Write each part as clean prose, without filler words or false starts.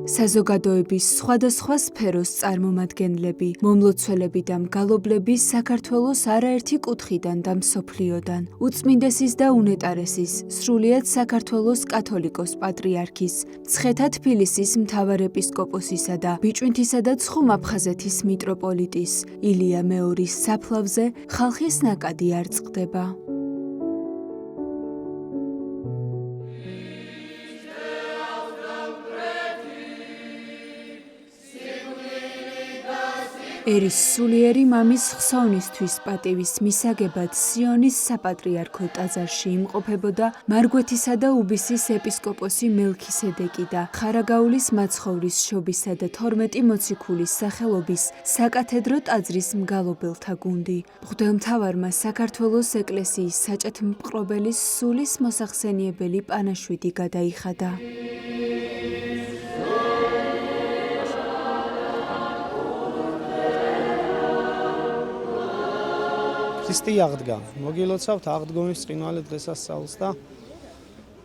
საზოგადოების სხვადასხვა სფეროს წარმომადგენლები, მომლოცველები და მგალობლები საქართველოს არაერთი კუთხიდან და მსოფლიოდან, უწმინდესის და უნეტარესის, სრულიად საქართველოს კათოლიკოს პატრიარქის, მცხეთა თბილისის მთავარეპისკოპოსისა და ბიჭვინთისა და ცხუმ-აფხაზეთის მიტროპოლიტის, ილია მეორის საფლავზე ხალხის ნაკადი არ წყდება. ერის სულიერი მამის ხსოვნისთვის პატივის მისაგებად სიონის საპატრიარქო ტაძარში იმყოფებოდა მარგვეთისა და უბისის ეპისკოპოსი მელქისედეკი და ხარაგაულის მაცხოვრის შობისა და 12 მოციქულის სახელობის საკათედრო ტაძრის მგალობელთა გუნდი. მღვდელმთავარმა საქართველოს ეკლესიის საჭეთმპყრობელის სულის მოსახსენიებელი პანაშვიდი გადაიხადა. ქრისტე აღდგა. მოგილოცავთ აღდგომის ბრწყინვალე დღესასწაულს და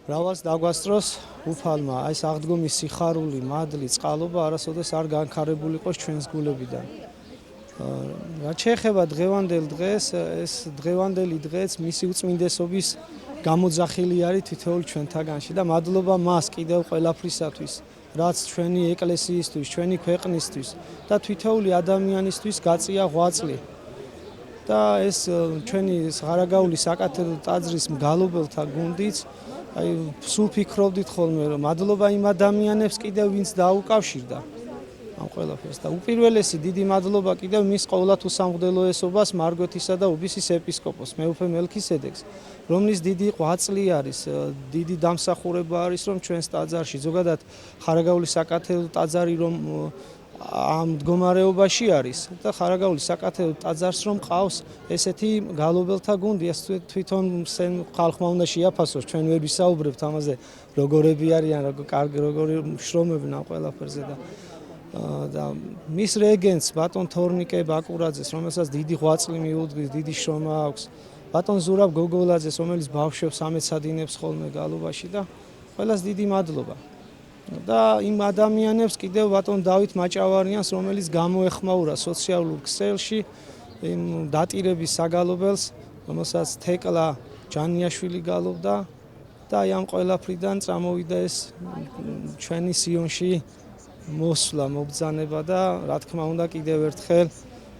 მრავალს დაგვასწროს უფალმა ეს აღდგომის სიხარული, მადლი, წყალობა არასოდეს არ განქარებულიყოს ჩვენს გულებიდან. რაც შეეხება დღევანდელ დღეს, ეს დღევანდელი დღეც მისი უწმინდესობის გამოძახილი არის თითოეულ ჩვენთაგანში და მადლობა მას კიდევ ყველაფრისათვის, რაც ჩვენი ეკლესიისთვის, ჩვენი ქვეყნისთვის და თითოეული ადამიანისთვის გაწია ღვაწლი. და ეს ჩვენი ხარაგაულის საკათედრო ტაძრის მგალობელთა გუნდიც სულ ფიქრობდით ხოლმე რომ მადლობა იმ ადამიანებს კიდევ ვინც დაუკავშირდა ამ ყველაფერს და უპირველესი დიდი მადლობა კიდევ მის ყოვლათუსამღვდელოესობას მარგვეთისა და უბისის ეპისკოპოსს მეუფე მელქისედეკს რომლის დიდი ღვაწლი არის დიდი დამსახურება არის რომ ჩვენს ტაძარში ზოგადად ხარაგაულის საკათედრო ტაძარი რომ ამ მდგომარეობაში არის და ხარაგაულის საკათედრო ტაძარს რომ ყავს ესეთი მგალობელთა გუნდი, ეს თვითონ ხალხმა უნდა შეაფასოს, ჩვენ ვერ ვისაუბრებთ ამაზე, როგორები არიან, როგორი შრომობენ ამ ყველაფერზე და მის რეგენტს ბატონ თორნიკე ბაკურაძეს, რომელსაც დიდი ღვაწლი მიუძღვის, დიდი შრომა აქვს, ბატონ ზურაბ გოგოლაძეს, რომელიც ბავშვებს ამეცადინებს ხოლმე გალობაში და ყველას დიდი მადლობა. და იმ ადამიანებს კიდევ ბატონ დავით მაჭავარიანს, რომელიც გამოეხმაურა სოციალურ ქსელში იმ დატირების საგალობელს, რომელსაც თეკლა ჯანიაშვილი გალობდა და აი ამ ყველაფრიდან წამოვიდა ეს ჩვენი სიონში მოსვლა, მობრძანება და რა თქმა უნდა კიდევ ერთხელ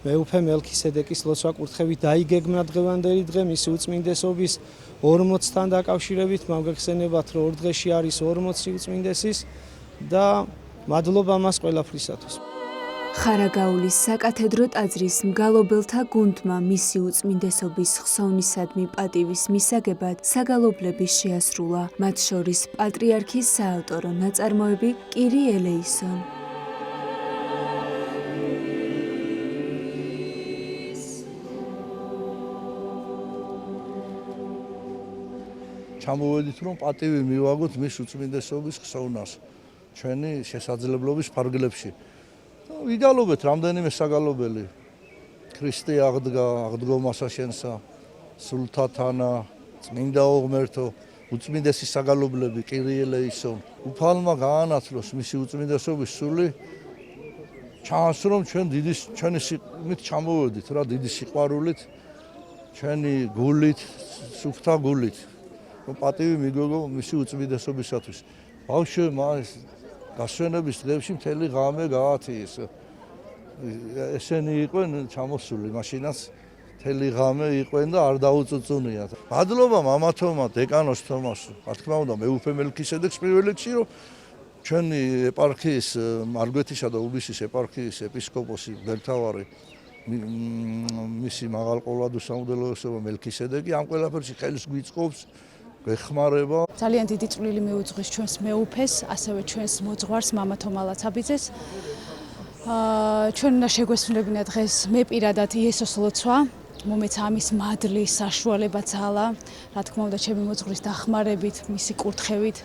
მეუფე მელქისედეკის ლოცვა კურთხევით დაიგეგმნა დღევანდელი დღე მისი უწმინდესობის 40-თან დაკავშირებით მოგეხსენებათ რომ ორ დღეში არის 40 უწმინდესის და მადლობა მას ყველაფრისათვის. ხარაგაულის საკათედრო ტაძრის მგალობელთა გუნდმა მისი უწმინდესობის ხსოვნისადმი პატივის მისაგებად საგალობლები შეასრულა, მათ შორის პატრიარქის საავტორო ნაწარმოები კირი ელეისონ. ჩამოვედით რომ პატივი მივაგოთ მის უწმინდესობის ხსოვნას ჩვენი შესაძლებლობის ფარგლებში. ვიგალობეთ რამდენიმე საგალობელი. ქრისტე აღდგა, აღდგომასა შენსა, სულთა თანა, წმინდა ოღმერთო, უწმინდესის საგალობლები კირი ელეისონ. უფალმა გაანათლოს მისი უწმინდესობის სული. ჩანს რომ ჩვენ ჩვენი სიყმით ჩამოვედით რა დიდი სიყვარულით, ჩვენი გულით, სუფთა გულით. პატივი მიგვეგო მისი უწმინდესობისათვის. ბავშვებმა გასვენების დღეებში მთელი ღამე გაათიეს. ესენი იყვენ ჩამოსული, მაშინაც მთელი ღამე იყვენ და არ დაუწუწუნიათ. მადლობა მამათომა, დეკანოს თომას, რა თქმა უნდა, მეუფე მელქისედეკს პირველ რიგში, რომ ჩვენი ეპარქიის, მარგვეთისა და უბისის ეპარქიის ეპისკოპოსი მღვდელმთავარი მისი მაღალყოლადუსამღვდელოესობა მელქისედეკი ამ ყველაფერში ხელს გვიწყობს. გეხმარება. ძალიან დიდი წვლილი მიუძღვის ჩვენს მეუფეს, ასევე ჩვენს მოძღვარს მამათომა ლაცაბიძეს. ჩვენ უნდა შეგვესრულებინა დღეს მე პირადად იესოს ლოცვა, მომეცა ამის მადლი, საშუალება ძალა, რა თქმა უნდა ჩემი მოძღვრის დახმარებით, მისი კურთხევით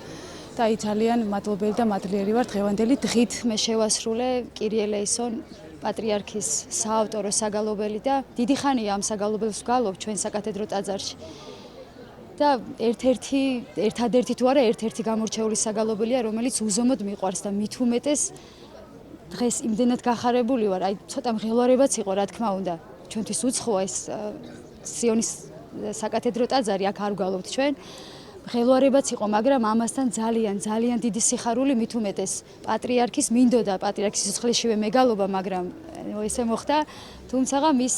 და აი ძალიან მადლობელი და მადლიერი ვარ დღევანდელი დღით. მე შევასრულე კირი ელეისონ პატრიარქის საავტორო საგალობელი და დიდი ხანია ამ საგალობელს ვგალობ ჩვენ საკათედრო ტაძარში. და ერთადერთი თუ არა ერთ-ერთი გამორჩეული საგალობელია, რომელიც უზომოდ მიყვარს და მით უმეტეს დღეს იმდენად გახარებული ვარ, აი ცოტა მღელვარებაც იყო, რა თქმა უნდა. ჩვენთვის უცხოა ეს სიონის საკათედრო ტაძარი, აქ არ ვგალობთ ჩვენ. მღელვარებაც იყო, მაგრამ ამასთან ძალიან დიდი სიხარული, მით უმეტეს პატრიარქის მინდოდა, პატრიარქის სიცოცხლეშივე მეგალობა, მაგრამ ესე მოხდა, თუმცა მის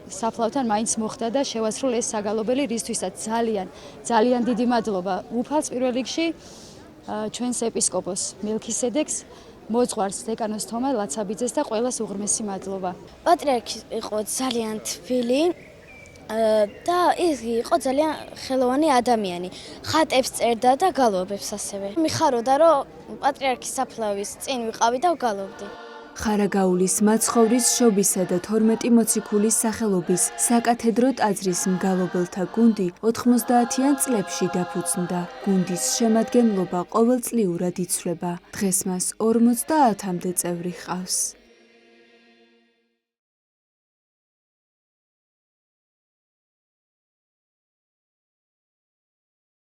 საფლავთან მაინც მოხდა და შევასრულე ეს საგალობელი, რისთვისაც ძალიან დიდი მადლობა უფალს პირველ რიგში, ჩვენს ეპისკოპოს მელქისედეკს, მოძღვარს დეკანოს თომა ლაცაბიძეს და ყველას უღრმესი მადლობა. პატრიარქი იყო ძალიან თბილი და ის იყო ძალიან ხელოვანი ადამიანი. ხატებს წერდა და გალობებს ასევე. მიხაროდა, რომ პატრიარქის საფლავის წინ ვიყავი და ვგალობდი. ხარაგაულის მაცხოვრის შობისა და 12 მოციქულის სახელობის საკათედრო ტაძრის მგალობელთა გუნდი 90-იან წლებში დაფუძნდა. გუნდის შემადგენლობა ყოველწლიურად იცვლება. დღეს მას 50-მდე წევრი ჰყავს.